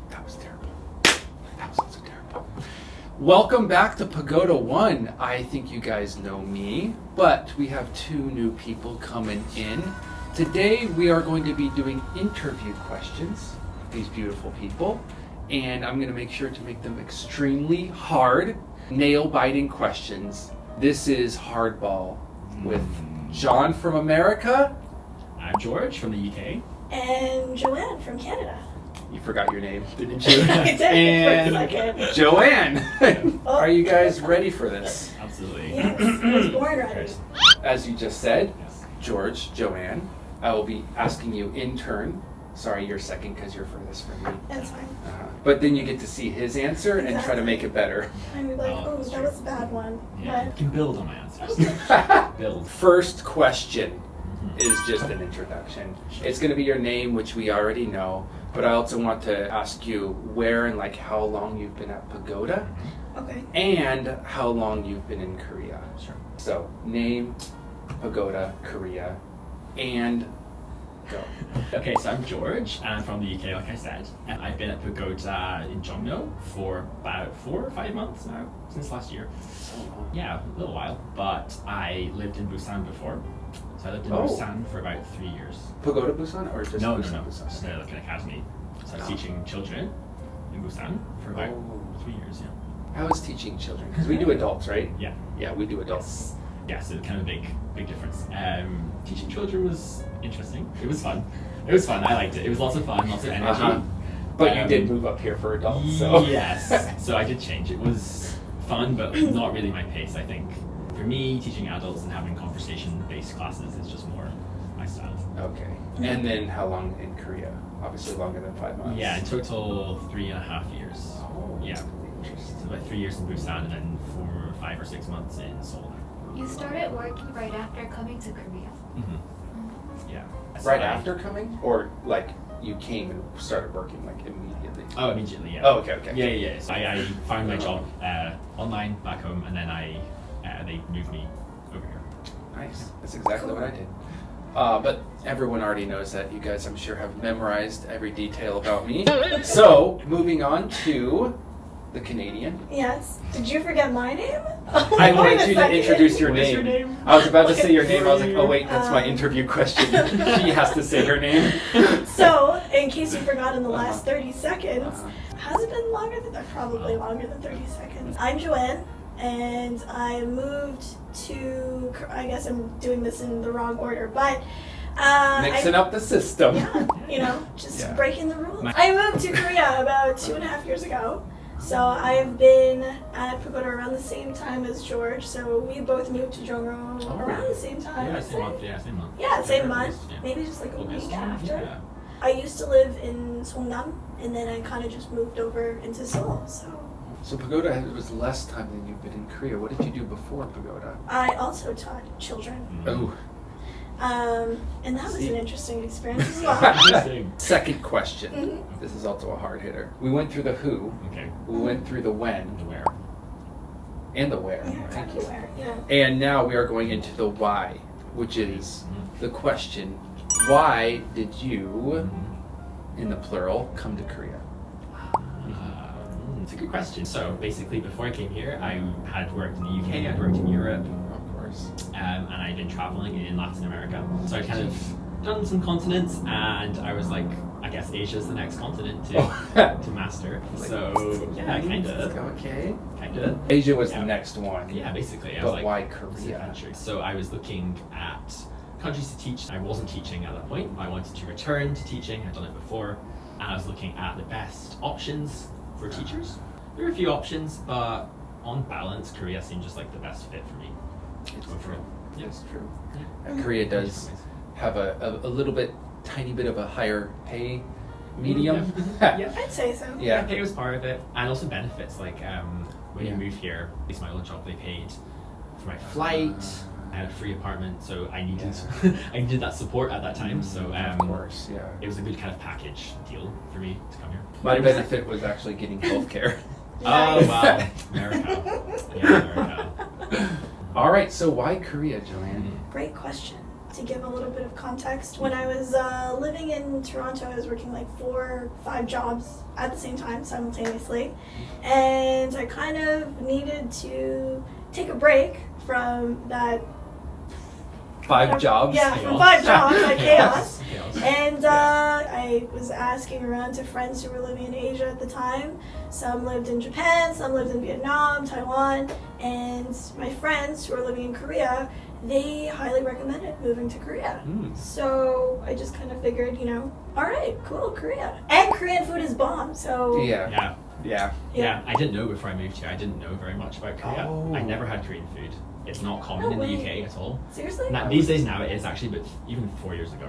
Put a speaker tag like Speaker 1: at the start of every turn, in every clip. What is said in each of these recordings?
Speaker 1: That was terrible. That was also terrible. Welcome back to Pagoda One. I think you guys know me, but we have two new people coming in. Today we are going to be doing interview questions with these beautiful people, and I'm going to make sure to make them extremely hard, nail-biting questions. This is Hardball with John from America.
Speaker 2: I'm George from the UK.
Speaker 3: And Joanne from Canada.
Speaker 1: You forgot your name, didn't you?
Speaker 3: I did
Speaker 1: And
Speaker 3: for a second.
Speaker 1: Joanne. Are you guys ready for this?
Speaker 2: Absolutely.
Speaker 3: Yes, I was born ready.
Speaker 1: As you just said,
Speaker 2: Yes.
Speaker 1: George, Joanne, I will be asking you in turn. Sorry, you're second because you're furthest from me.
Speaker 3: That's fine.
Speaker 1: But then you get to see his answer and try to make it better.
Speaker 3: I'm like, oh, that was a bad one.
Speaker 2: Yeah, you
Speaker 3: But
Speaker 2: can build on my answers. Build.
Speaker 1: First question is just an introduction. It's going to be your name, which we already know, but I also want to ask you where and like how long you've been at Pagoda
Speaker 3: okay.
Speaker 1: and how long you've been in Korea.
Speaker 2: Sure.
Speaker 1: So, name, Pagoda, Korea, and go.
Speaker 2: Okay, so I'm George, and I'm from the UK, like I said. And I've been at Pagoda in Jongno for about 4 or 5 months now, since last year. Yeah, a little while. But I lived in Busan before. So I lived in Busan for about 3 years.
Speaker 1: Pagoda Busan or just
Speaker 2: No,
Speaker 1: Busan?
Speaker 2: Busan. Just like an academy. So I was teaching children in Busan for about 3 years, yeah.
Speaker 1: How is teaching children? Because we do adults, right?
Speaker 2: Yeah.
Speaker 1: Yeah, we do adults.
Speaker 2: Yeah, so kind of big difference. Teaching children was interesting. It was fun. I liked it. It was lots of fun, lots of energy.
Speaker 1: Uh-huh. But you did move up here for adults, so.
Speaker 2: Yes. So I did change. It was fun, but not really my pace, I think. For me, teaching adults and having conversation-based classes is just more my style.
Speaker 1: Okay. And then how long in Korea? Obviously longer than 5 months.
Speaker 2: Yeah, in total 3.5 years.
Speaker 1: Oh,
Speaker 2: Yeah.
Speaker 1: interesting.
Speaker 2: So about 3 years in Busan and then 5 or 6 months in Seoul.
Speaker 4: You started working right after coming to Korea.
Speaker 2: Mm-hmm. Yeah. So
Speaker 1: Right after coming? Or like you came and started working like immediately?
Speaker 2: Oh, immediately, yeah.
Speaker 1: Oh, okay.
Speaker 2: Yeah. So I found my job online back home, and then they moved me over here.
Speaker 1: Nice. That's exactly what I did. But everyone already knows that. You guys, I'm sure, have memorized every detail about me. So, moving on to the Canadian.
Speaker 3: Yes. Did you forget my name?
Speaker 1: I
Speaker 3: Wait
Speaker 1: wanted
Speaker 3: a
Speaker 1: you to
Speaker 3: second.
Speaker 1: introduce your
Speaker 2: What is
Speaker 1: name.
Speaker 2: your name?
Speaker 1: I was about to say your name. I was like, oh wait, that's my
Speaker 3: Um,
Speaker 1: interview question. She has to say her name.
Speaker 3: So, in case you forgot in the last 30 seconds,
Speaker 1: Uh-huh.
Speaker 3: has it been longer than that? Probably longer than 30 seconds. I'm Joanne, and I moved to, I guess I'm doing this in the wrong order, but
Speaker 1: Mixing up the system.
Speaker 3: Yeah, just
Speaker 1: Yeah.
Speaker 3: breaking the rules. I moved to Korea about 2.5 years ago. So I've been at Pagoda around the same time as George. So we both moved to Jongno around the same time.
Speaker 2: Yeah,
Speaker 3: I'd
Speaker 2: same
Speaker 3: say.
Speaker 2: month. Yeah, same month.
Speaker 3: Yeah, same
Speaker 2: Yeah,
Speaker 3: month.
Speaker 2: yeah.
Speaker 3: Maybe just like a
Speaker 2: August.
Speaker 3: week after.
Speaker 2: Yeah.
Speaker 3: I used to live in Songnam, and then I kind of just moved over into Seoul.
Speaker 1: So Pagoda was less time than you've been in Korea. What did you do before Pagoda?
Speaker 3: I also taught children.
Speaker 1: Oh.
Speaker 3: And that was
Speaker 1: See?
Speaker 3: an interesting experience as well.
Speaker 2: Interesting.
Speaker 1: Second question.
Speaker 3: Mhm.
Speaker 1: This is also a hard hitter. We went through the who.
Speaker 2: Okay.
Speaker 1: We went through the when
Speaker 2: The where?
Speaker 1: and the where.
Speaker 3: Yeah,
Speaker 1: Thank you.
Speaker 3: everywhere. Yeah.
Speaker 1: And now we are going into the why, which is the question: why did you, in the plural, come to Korea?
Speaker 2: It's a good question. So basically, before I came here, I had worked in the UK, I'd worked in Europe,
Speaker 1: Of course.
Speaker 2: and I'd been traveling in Latin America. So I'd kind of done some continents, and I was like, I guess Asia's the next continent to master. So yeah, kind of.
Speaker 1: Okay.
Speaker 2: Asia
Speaker 1: was
Speaker 2: Yeah.
Speaker 1: the next one.
Speaker 2: Yeah, basically. I
Speaker 1: But
Speaker 2: was like,
Speaker 1: why
Speaker 2: this is
Speaker 1: Korea?
Speaker 2: adventure. So I was looking at countries to teach. I wasn't teaching at that point. I wanted to return to teaching. I'd done it before. And I was looking at the best options for teachers. There were a few options, but on balance, Korea seemed just like the best fit for me.
Speaker 1: It's
Speaker 2: Go for it. Yeah.
Speaker 1: It's true.
Speaker 2: Yeah.
Speaker 1: Korea does have a little bit, tiny bit of a higher pay medium.
Speaker 2: Yeah.
Speaker 3: I'd say so.
Speaker 2: Yeah,
Speaker 1: Yeah.
Speaker 2: pay was part of it, and also benefits. Like when
Speaker 1: Yeah.
Speaker 2: you move here, at least my old job, they paid for my flight, I had a free apartment, so I needed I needed that support at that time. So
Speaker 1: of course, yeah.
Speaker 2: it was a good kind of package deal for me to come here.
Speaker 1: My benefit was actually getting healthcare.
Speaker 2: Oh wow, America. Yeah, America.
Speaker 1: All right, so why Korea, Joanne?
Speaker 3: Great question. To give a little bit of context, when I was living in Toronto, I was working like 4 or 5 jobs at the same time, simultaneously. And I kind of needed to take a break from that.
Speaker 1: 5 jobs?
Speaker 3: Yeah, from
Speaker 2: Chaos.
Speaker 3: 5 jobs, like chaos.
Speaker 2: Chaos.
Speaker 3: And I was asking around to friends who were living in Asia at the time. Some lived in Japan, some lived in Vietnam, Taiwan, and my friends who were living in Korea, they highly recommended moving to Korea. So I just kind of figured, all right, cool, Korea. And Korean food is bomb, so...
Speaker 2: Yeah, I didn't know before I moved here. I didn't know very much about Korea.
Speaker 1: Oh.
Speaker 2: I never had Korean food. It's not common in the UK at all.
Speaker 3: Seriously?
Speaker 2: These days now it is actually, but even 4 years ago.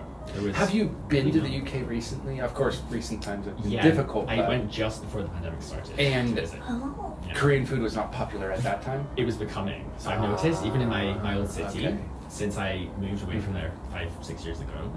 Speaker 1: Have you been to the UK recently? Of course, recent times have been difficult.
Speaker 2: I went just before the pandemic started.
Speaker 1: And
Speaker 3: Oh.
Speaker 2: Yeah.
Speaker 1: Korean food was not popular at that time?
Speaker 2: It was becoming. So I've noticed, even in my old city,
Speaker 1: okay.
Speaker 2: since I moved away from there 5-6 years ago,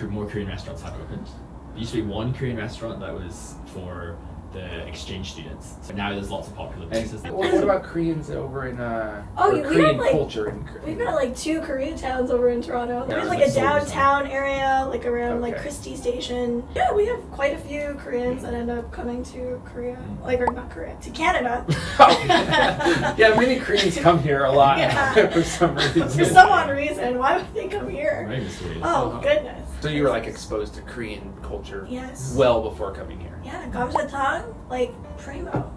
Speaker 2: more Korean restaurants have opened. There used to be one Korean restaurant that was for the exchange students. So now there's lots of popular places.
Speaker 1: What about Koreans over in
Speaker 3: we
Speaker 1: Korean
Speaker 3: have, like-
Speaker 1: culture in Korea?
Speaker 3: We've got like 2 Korean towns over in Toronto. There's
Speaker 1: Yeah,
Speaker 3: like
Speaker 2: that's
Speaker 3: a
Speaker 2: so
Speaker 3: downtown area, like around like
Speaker 1: Okay.
Speaker 3: Christie Station. Yeah, we have quite a few Koreans that end up coming to Korea, or not Korea, to Canada.
Speaker 1: Yeah, many Koreans come here a lot
Speaker 3: Yeah.
Speaker 1: for some reason.
Speaker 3: For some odd reason, why would they come here?
Speaker 2: Very mysterious.
Speaker 3: Oh goodness.
Speaker 1: So you were like exposed to Korean culture
Speaker 3: Yes.
Speaker 1: well before coming here.
Speaker 3: Yeah, gamjatang, like primo.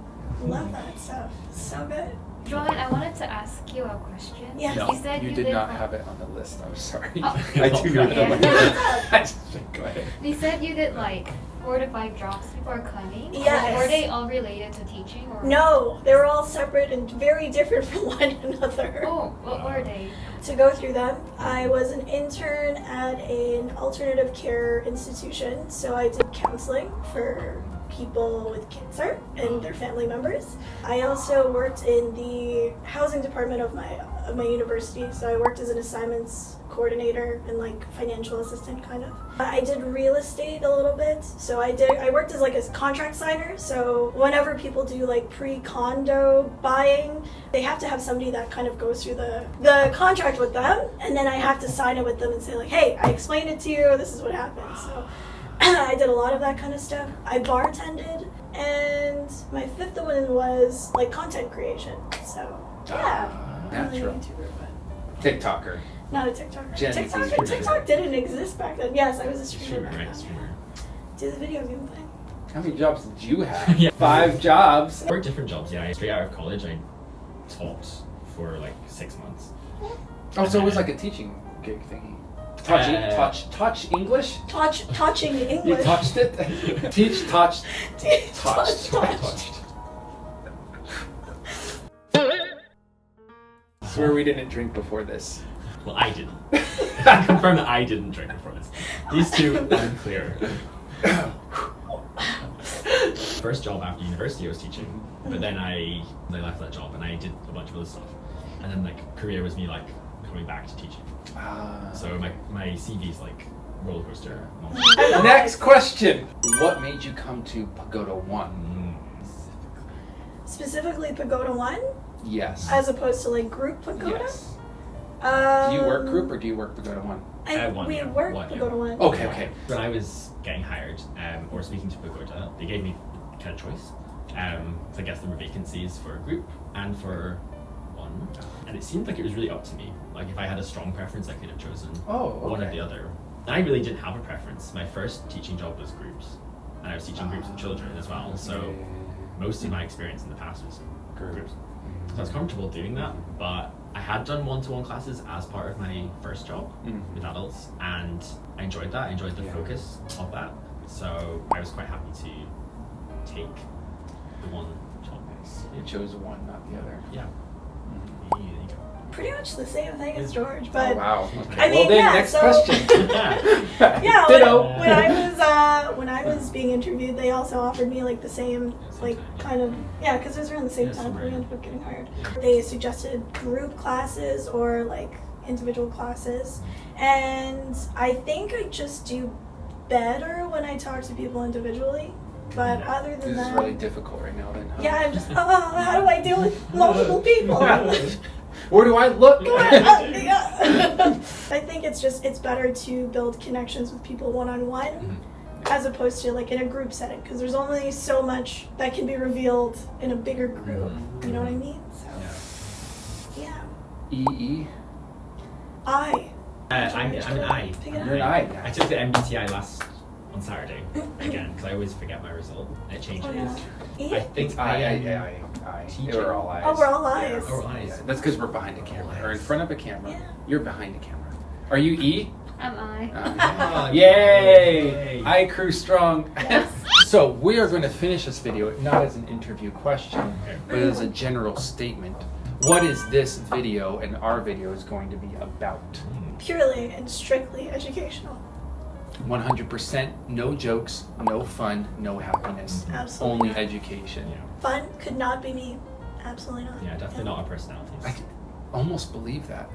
Speaker 3: Love that stuff. So good.
Speaker 4: Joanne, I wanted to ask you a question.
Speaker 3: Yes.
Speaker 2: No,
Speaker 4: You said
Speaker 1: You
Speaker 4: you
Speaker 1: did
Speaker 4: live
Speaker 1: not
Speaker 4: on-
Speaker 1: have it on the list. I'm sorry.
Speaker 4: Oh.
Speaker 1: I do not
Speaker 4: Okay.
Speaker 1: know. Go ahead.
Speaker 4: You said you did like 4 to 5 jobs before coming.
Speaker 3: Yes.
Speaker 4: Were they all related to teaching or?
Speaker 3: No, they were all separate and very different from one another.
Speaker 4: Oh, what were they?
Speaker 3: To go through them, I was an intern at an alternative care institution, so I did counseling for people with cancer and their family members. I also worked in the housing department of my university, so I worked as an assignments coordinator and like financial assistant kind of. I did real estate a little bit, so I worked as like a contract signer, so whenever people do like pre-condo buying, they have to have somebody that kind of goes through the contract with them, and then I have to sign it with them and say like, hey, I explained it to you, this is what happened. So I did a lot of that kind of stuff. I bartended, and my 5th one was like content creation. So yeah, I'm really
Speaker 1: natural.
Speaker 3: into it, but
Speaker 1: TikToker.
Speaker 3: not a TikToker.
Speaker 1: Gen Z.
Speaker 3: TikTok didn't exist back then. Yes, I was a streamer.
Speaker 2: Streamer,
Speaker 3: back
Speaker 2: right?
Speaker 3: then.
Speaker 2: Streamer.
Speaker 3: Do the video game thing.
Speaker 1: How many jobs did you have?
Speaker 2: Yeah.
Speaker 1: 5 jobs.
Speaker 2: I worked different jobs, yeah. Straight out of college, I taught for like 6 months.
Speaker 1: Oh, so it was like a teaching gig thingy. Touch English?
Speaker 3: Touching
Speaker 1: You
Speaker 3: English.
Speaker 1: touched it? Teach, touched.
Speaker 3: Touched.
Speaker 1: Swear we didn't drink before this.
Speaker 2: Well, I didn't. I confirm that I didn't drink before this. These two unclear. First job after university I was teaching, but then I left that job and I did a bunch of other stuff. And then like career was me like coming back to teaching. So my CV's like roller coaster.
Speaker 3: I know.
Speaker 1: Next question. What made you come to Pagoda One?
Speaker 3: Specifically Pagoda One,
Speaker 1: Yes.
Speaker 3: as opposed to like group Pagoda.
Speaker 1: Yes.
Speaker 3: Do
Speaker 1: Do you work group or do you work Pagoda One?
Speaker 2: One
Speaker 3: we
Speaker 2: year,
Speaker 3: work
Speaker 2: 1 year.
Speaker 3: Pagoda One.
Speaker 1: Okay.
Speaker 2: When I was getting hired or speaking to Pagoda, they gave me kind of choice. So I guess there were vacancies for a group and for one. And it seemed like it was really up to me. Like if I had a strong preference, I could have chosen one or the other. And I really didn't have a preference. My first teaching job was groups. And I was teaching groups of children as well. So most of my experience in the past was groups. So I was comfortable doing that, but I had done one-to-one classes as part of my first job with adults, and I enjoyed that. I enjoyed the focus of that. So I was quite happy to take the one job.
Speaker 1: You chose one, not the other.
Speaker 2: Yeah. There you go.
Speaker 3: pretty much the same thing as George, but
Speaker 1: Oh, wow. Okay.
Speaker 3: I mean,
Speaker 1: well then,
Speaker 3: yeah,
Speaker 1: next
Speaker 3: so-
Speaker 1: question.
Speaker 3: yeah,
Speaker 1: Ditto.
Speaker 3: when I was being interviewed, they also offered me like the same, like kind of, yeah, because it was around the same
Speaker 2: Yeah,
Speaker 3: time we
Speaker 2: similar.
Speaker 3: ended up getting hired. They suggested group classes or like individual classes, and I think I just do better when I talk to people individually. But other than
Speaker 1: This is
Speaker 3: that,
Speaker 1: really difficult right now then, huh?
Speaker 3: yeah, I'm just, how do I deal with multiple people?
Speaker 1: Where do I look?
Speaker 3: I think it's better to build connections with people one-on-one as opposed to like in a group setting, because there's only so much that can be revealed in a bigger group. You know what I mean? So yeah.
Speaker 1: EE.
Speaker 3: I.
Speaker 2: I'm an I.
Speaker 3: Pick it
Speaker 1: You're an
Speaker 3: up.
Speaker 1: I.
Speaker 2: I took the MBTI on Saturday again because I always forget my result. It changes.
Speaker 3: Oh, yeah.
Speaker 2: I
Speaker 3: E?
Speaker 2: think
Speaker 1: It's
Speaker 2: I am.
Speaker 1: I.
Speaker 2: teaching.
Speaker 1: We're all eyes.
Speaker 3: Oh, we're all eyes.
Speaker 2: Oh, eyes.
Speaker 1: Yeah, that's because we're behind a camera or in front of a camera.
Speaker 3: Yeah.
Speaker 1: You're behind a camera. Are you E?
Speaker 4: Am I?
Speaker 2: Ah,
Speaker 1: Yay! I crew strong.
Speaker 4: Yes.
Speaker 1: So we are going to finish this video not as an interview question, but as a general statement. What is this video and our video is going to be about?
Speaker 3: Purely and strictly educational.
Speaker 1: 100% no jokes, no fun, no happiness.
Speaker 3: Absolutely.
Speaker 1: Only education.
Speaker 2: Yeah.
Speaker 3: Fun could not be me. Absolutely not.
Speaker 2: Yeah, definitely not our personalities.
Speaker 1: I can almost believe that.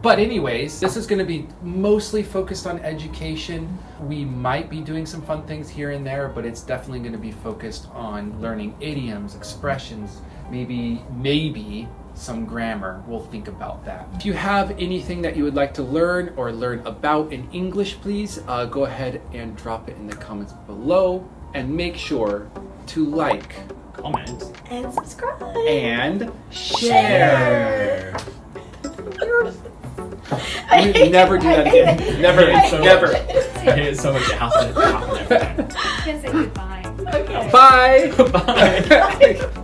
Speaker 1: But anyways, this is going to be mostly focused on education. We might be doing some fun things here and there, but it's definitely going to be focused on learning idioms, expressions, maybe some grammar. We'll think about that. If you have anything that you would like to learn or learn about in English, please go ahead and drop it in the comments below, and make sure to like
Speaker 2: Comment.
Speaker 3: And subscribe.
Speaker 1: and
Speaker 3: Share.
Speaker 1: share. We never do that again. Never,
Speaker 2: I hate it so
Speaker 1: never.
Speaker 2: much. I hate it so much it has to happen every time.
Speaker 4: You can say goodbye.
Speaker 3: Okay.
Speaker 1: Bye.
Speaker 2: Bye.
Speaker 1: Bye.